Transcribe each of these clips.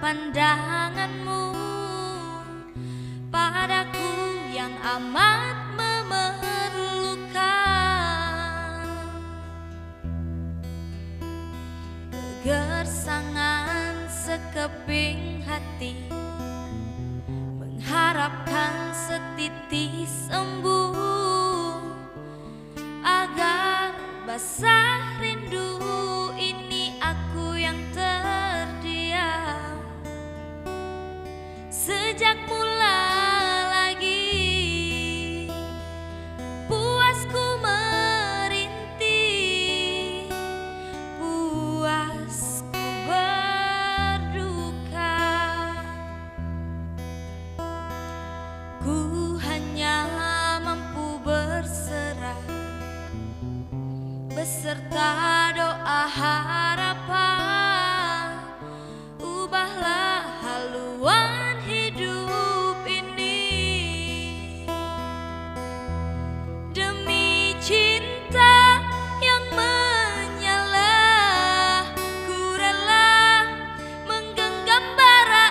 pandanganmu padaku yang amat memerlukan. Kegersangan sekeping hati mengharapkan setitik sembuh agar basah rindu ini aku yang terdiam. Sejak mula lagi puasku merintih, puasku berduka. Ku hanya mampu berserah beserta doa harapan. Ubahlah haluan hidup ini demi cinta yang menyala. Ku rela menggenggam bara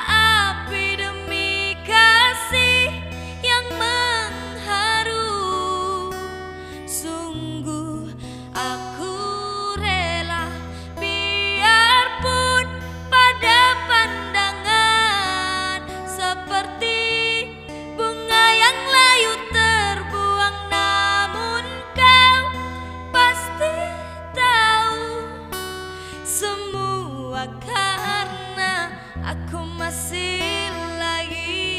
api demi kasih yang mengharu. Sungguh aku rela biarpun pada pandangan seperti bunga yang layu terbuang, namun kau pasti tahu semua karena aku masih lagi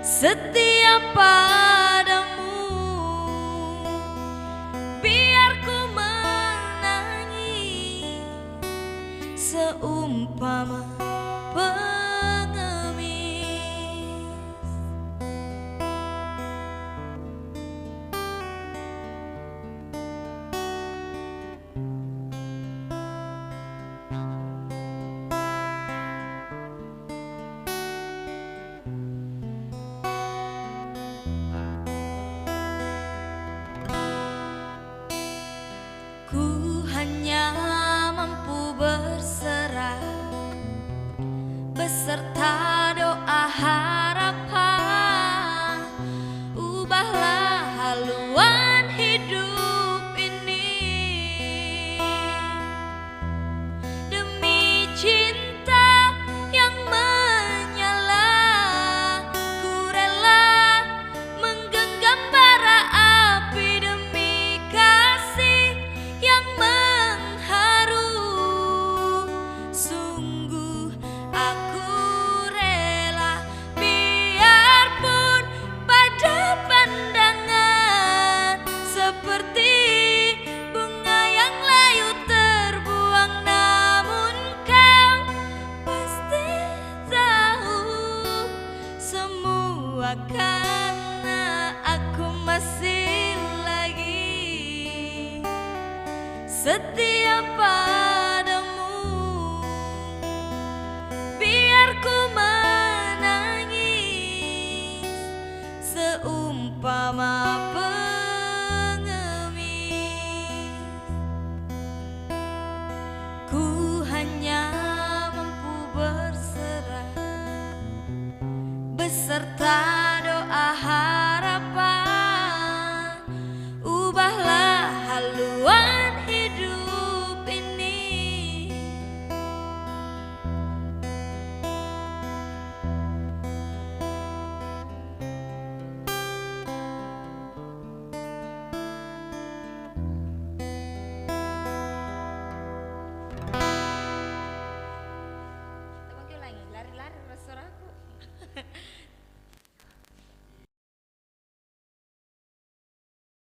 setia padamu. Biar ku menangis seumpama pengemis. Ku hanya mampu berserah beserta doa harapan. Ubahlah haluan hidup ini demi cinta yang menyala. Ku rela menggenggam bara api demi kasih yang mengharu. Sungguh aku rela biarpun pada pandangan seperti bunga yang layu terbuang, namun kau pasti tahu semua karena aku masih lagi setia padamu.